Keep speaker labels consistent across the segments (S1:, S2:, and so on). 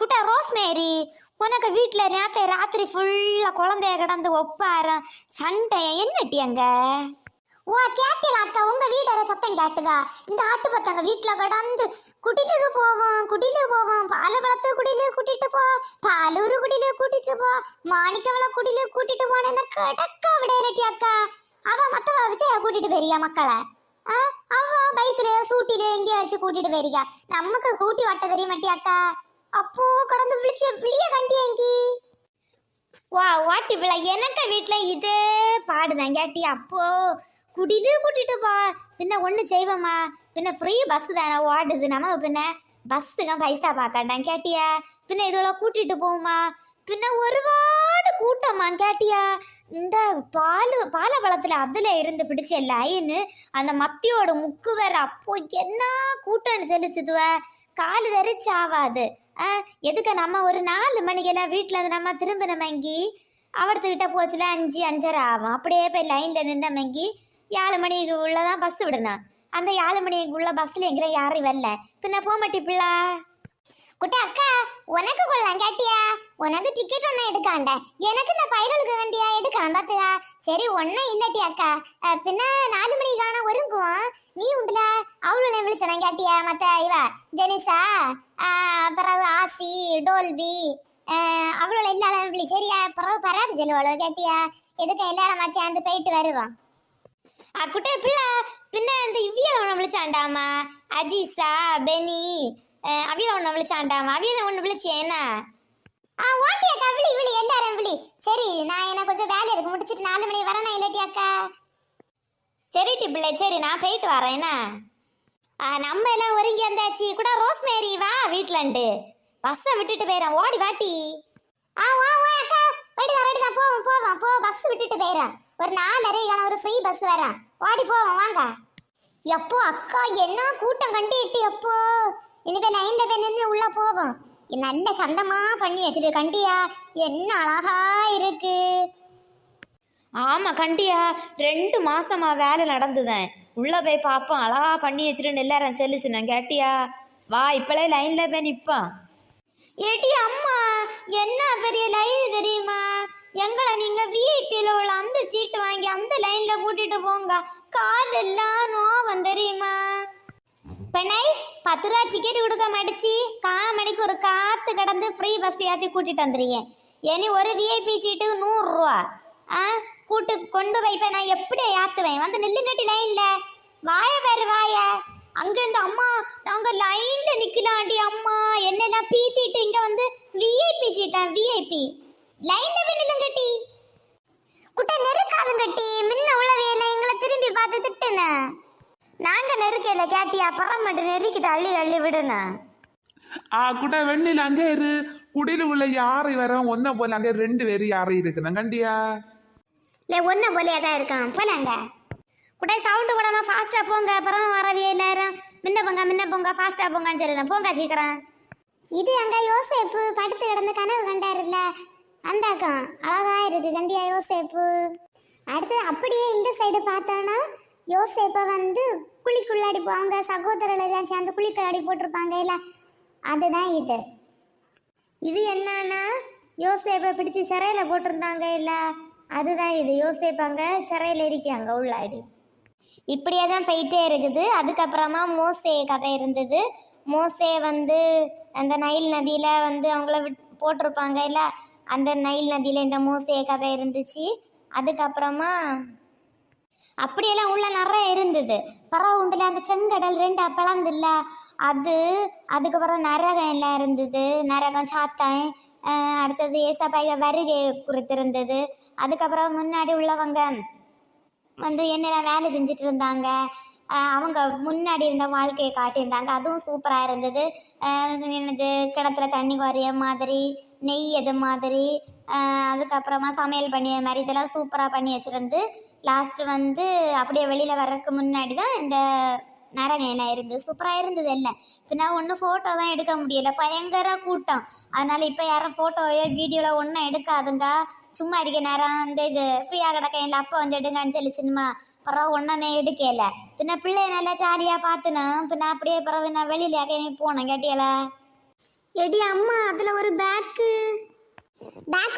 S1: குட்டா rosemary, உனக்கு வீட்டில் நேற்று ராத்திரி ஃபுல்லாக குழந்தைய கிடந்து ஒப்பாரம் சண்டை என்னட்டி அங்க? ஓ கேட்டில அக்கா, உங்க வீடு சத்தம் கேட்டுதா? இந்த ஆட்டு பத்தங்க வீட்டுல கடந்து குடிலுக்கு போவோம் பால பழத்து குடிலு கூட்டிட்டு போ, பாலூரு குடிலு கூட்டிட்டு போ, மாணிக்கவள குடிலு கூட்டிட்டு போன கடக்க விடையிலட்டி அக்கா. அவ மத்தவ விஜய கூட்டிட்டு போறியா மக்களை? அவ பைக்ல சூட்டில எங்கேயா வச்சு கூட்டிட்டு போயிருக்கா. நமக்கு கூட்டி வட்ட தெரிய மாட்டி அக்கா. அப்போ கடந்து விழிய கண்டியங்கி வா வாட்டி விழா எனக்கு வீட்டுல இதே பாடுதான் கேட்டி. அப்போ குடிது கூட்டிட்டு போ, பின்ன ஒண்ணு செய்வோமா, பின்ன ஃப்ரீ பஸ் தானே ஓடுது, நமக்கு பின்ன பஸ்ஸுக்கு பைசா பார்க்கட்டான் கேட்டியா. பின்ன இதோட கூட்டிட்டு போகுமா, பின்ன ஒருபாடு கூட்டமா கேட்டியா. இந்த பாலபலத்துல அதுல இருந்து பிடிச்ச லைன்னு அந்த மத்தியோட முக்கு வேற. அப்போ என்ன கூட்டம்னு சொல்லிச்சுதுவ, காலு தெரிச்சாவாது. எதுக்கு நம்ம ஒரு 4 மணிக்கெல்லாம் வீட்டுல இருந்து நம்ம திரும்பினமங்கி அவர்த்துக்கிட்ட போச்சுல 5-5:30 ஆகும். அப்படியே போய் லைன்ல நின்றமங்கி 7 மணிக்கு உள்ளதான் பஸ் விடணும். அந்த 7 மணிக்கு உள்ள பஸ்ல எங்கிற யாரும் வரல, பின்ன போக மாட்டி பிள்ளை. குட்டி அக்கா, உனக்கு கொள்ளலாம் கேட்டியா. உனக்கு டிக்கெட் ஒன்னும் எடுக்காண்ட, எனக்கு இந்த பைரலுக்கு வேண்டியா எடுக்கலாம் பாத்துக்கா. சரி ஒன்னும் இல்லட்டி அக்கா, பின்ன 4 மணிக்கான ஒருங்குவோம். நீ உண்டுல அவளை விழிச்சலாம் கேட்டியா. மத்த இவ ஜெனிசா, பிறகு ஆசி, டோல்பி, அவளோட எல்லாரும் விழி சரியா. பிறகு பராது செல்வாளோ கேட்டியா. எதுக்கு எல்லாரும் சேர்ந்து போயிட்டு வருவோம். குட்டே பிள்ளை, பின்ன இந்த இவ்வியல ஒன்று விழிச்சாண்டாமா, அஜீசா, பெனி, அவியல ஒன்று விழிச்சாண்டாமா. அவியல ஒன்று விழிச்சேன்னா ஓட்டியாக்கா விழி எல்லாரும் விழி. சரி நான் எனக்கு கொஞ்சம் வேலை இருக்கு, முடிச்சிட்டு 4 மணி வரேனா இல்லாட்டி அக்கா. சரிட்டி பிள்ளை, சரி நான் போயிட்டு வரேன். என்ன நம்ம எல்லாம் ஒருங்கி வந்தாச்சு. கூட ரோஸ்மேரி வா வீட்டுலன்ட்டு பஸ்ஸை விட்டுட்டு போயிடறேன், ஓடி வாட்டி. அக்கா போயிட்டு போவோம் போ, பஸ் விட்டுட்டு போயிடறேன். ஒரு 4:30 ஒரு ஃப்ரீ பஸ் வரேன், ஓடி போவோம் வாங்க. எப்போ அக்கா என்ன கூட்டம் கண்டிட்டு, எப்போ இனிமே லைன்ல போய் நின்று உள்ள போவோம். நல்ல சந்தமா பண்ணி வச்சிரு கண்டியா, என்ன அழகா இருக்கு.
S2: ஆமா கண்டியா, 2 மாசமா வேலை நடந்துதான். உள்ள போய் பார்ப்போம், அழகா பண்ணி வச்சிருன்னு எல்லாரும் சொல்லிச்சு. நான் கேட்டியா, வா இப்பளே லைன்ல போய் நிப்பான்.
S1: ஏடி அம்மா, என்ன பெரிய லைன் தெரியுமா. எங்களை நீங்க விஐபியில உள்ள அந்த சீட்டு வாங்கி அந்த லைன்ல கூட்டிட்டு போங்க, கால் எல்லாம் நோவம் தெரியுமா. பெண்ணை 10 ரூபா டிக்கெட் கொடுக்க மாட்டுச்சு, 1/4 மணிக்கு ஒரு காத்து கடந்து ஃப்ரீ பஸ் ஏற்றி கூட்டிட்டு வந்துருக்கேன். இனி ஒரு விஐபி சீட்டு 100 ரூபா. கூட்டு கொண்டு வைப்பேன், நான் எப்படி ஏற்றுவேன். வந்து நில்லுங்கட்டி லைன்ல, வாய பேரு வாய. அங்க இந்த அம்மா நாங்க லைன்ல நிக்கலாண்டி அம்மா, என்னெல்லாம் பீத்திட்டு இங்க வந்து விஐபி சீட்டா, விஐபி லைன்ல நில்லுங்கட்டி. குட்டை நெருக்காதுங்கட்டி, முன்ன உள்ள வேலை எங்களை திரும்பி பார்த்து திட்டுன. நாங்க நெருக்கல கேட்டியா, பரம் மட்டும் நெருக்கி தள்ளி விடுன.
S3: கூட வெண்ணில அங்கே இரு, குடியில உள்ள யாரை வர ஒன்ன போல அங்கே 2 பேரு யாரை இருக்குன்னு கண்டியா.
S1: இல்லை ஒன்ன போல தான் இருக்கான் போலாங்க. குட்டை சவுண்டு போடாம ஃபாஸ்டா போங்க, அப்புறம் வரவே எல்லாரும் முன்ன போங்க ஃபாஸ்டா போங்கன்னு சொல்லுதான். போங்க சீக்கிரம். இது அங்க யோசேப்பு படுத்து கிடந்து கனவு கண்டாருல்ல, அந்த அக்கா அழகா இருக்கு கண்டியா யோசேப்பு. அடுத்து அப்படியே இந்த சைடு பார்த்தோன்னா யோசேப்பை வந்து குழிக்குள்ளாடி அவங்க சகோதரர்கள் சேர்ந்து குழிக்குள்ளாடி போட்டிருப்பாங்க இல்ல, அதுதான் இது. இது என்னன்னா யோசேப்பை பிடிச்சி சிறையில போட்டிருந்தாங்க இல்ல, அதுதான் இது. யோசேப்பாங்க சிறையில இருக்காங்க உள்ளாடி. இப்படியே தான் போயிட்டே இருக்குது. அதுக்கப்புறமா மோசே கதை இருந்தது. மோசே வந்து அந்த நைல் நதியில வந்து அவங்கள போட்டிருப்பாங்க இல்லை, அந்த நைல் நதியில இந்த மோசே கதை இருந்துச்சு. அதுக்கப்புறமா அப்படியெல்லாம் உள்ள நிறைய இருந்தது. பறவை உண்டுல அந்த செங்கடல் 2 பிளந்துல்ல, அதுக்கப்புறம் நரகம் எல்லாம் இருந்தது. நரகம் சாத்தன், அடுத்தது ஏசப்பாய வருகை குறித்து இருந்தது. அதுக்கப்புறம் முன்னாடி உள்ளவங்க வந்து என்னெல்லாம் வேலை செஞ்சுட்டு இருந்தாங்க, அவங்க முன்னாடி இருந்த வாழ்க்கையை காட்டியிருந்தாங்க. அதுவும் சூப்பராக இருந்தது. என்னது கிணத்துல தண்ணி குறைய மாதிரி, நெய் எது மாதிரி, அதுக்கப்புறமா சமையல் பண்ணிய மாதிரி இதெல்லாம் சூப்பராக பண்ணி வச்சுருந்து லாஸ்ட்டு வந்து அப்படியே வெளியில் வர்றதுக்கு முன்னாடி தான் இந்த நரகையெல்லாம் இருந்து சூப்பராக இருந்தது. இல்லை பின்னா ஒன்றும் ஃபோட்டோ தான் எடுக்க முடியலை, பயங்கர கூட்டம். அதனால் இப்போ யாரும் ஃபோட்டோவையோ வீடியோவில் ஒன்றும் எடுக்காதுங்க, சும்மா இருக்க நேரம் இந்த இது ஃப்ரீயாக கிடக்க இல்லை அப்போ வந்து எடுங்கன்னு சொல்லி சினிமா பிறகு ஒன்றுமே எடுக்கல. பின்ன பிள்ளைய நல்லா ஜாலியாக பார்த்துனேன். பின்ன அப்படியே பிறகு நான் வெளியில் போனேன் கேட்டியல. எடி அம்மா அதுல ஒரு பேக்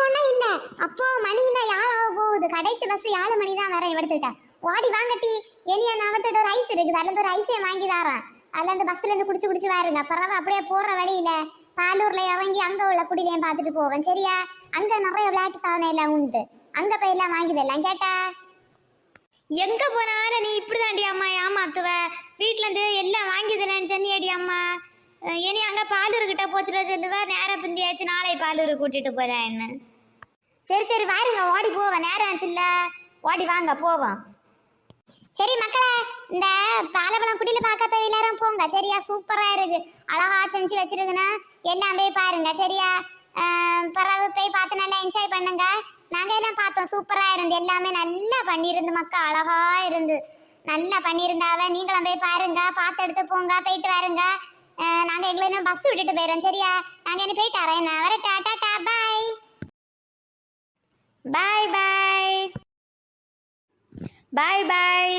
S1: ஒன்றும் இல்ல. அப்போ மணி தான் யாழாக போகுது. கடைசி பஸ் 7 மணி தான் வர எடுத்துட்டேன். ஓடி வாங்கட்டி. இனியா நான் அவர்கிட்ட ஒரு ஐஸ் இருக்குது. அதுல இருந்து ஒரு ஐஸே வாங்கி தாரேன். அதுல இருந்து பஸ்ல இருந்து குடிச்சு வாருங்க. பிறகு அப்படியே போற வழியில பாலூர்ல இறங்கி அங்க உள்ள குடிலையும் பார்த்துட்டு போவேன். சரியா? அங்க நிறைய விளையாட்டு சாதனை எல்லாம் உண்டு. அங்க போய் எல்லாம் வாங்கிதெல்லாம் கேட்டா.
S2: எங்க போனாலும் நீ இப்படிதாண்டி அம்மா ஏமாத்துவ. வீட்டுல இருந்து எல்லாம் வாங்கிதலன்னு சொன்னியடி அம்மா. இனி அங்க பாலூர்கிட்ட போச்சுட சொல்லுவ. நேரம் பிந்தியாச்சு, நாளை பாலூர் கூட்டிட்டு போறேன் என்ன.
S1: சரி வாருங்க, ஓடி போவேன். நேரம் ஆச்சுல்ல, ஓடி வாங்க போவோம். சரி மக்களே, இந்த பாலப்பழம் குடியில பார்க்காத எல்லாரும் போங்க. சரியா? சூப்பரா இருக்கு, அழகா செஞ்சு வச்சிருக்குன்னா எல்லாம் போய் பாருங்க. சரியா? பிறகு போய் பார்த்து நல்லா என்ஜாய் பண்ணுங்க. நாங்க எல்லாம் பார்த்தோம், சூப்பரா இருந்து, எல்லாமே நல்லா பண்ணியிருந்து மக்கள், அழகா இருந்து நல்லா பண்ணியிருந்தாவ. நீங்களும் போய் பாருங்க, பார்த்து எடுத்து போங்க, போயிட்டு வாருங்க. நாங்க எங்களை பஸ் விட்டுட்டு போயிடுறோம். சரியா? நாங்க என்ன போயிட்டு வரேன். வரட்டா, டாடா, பாய்.
S2: பாய் பாய் பாய் பாய்.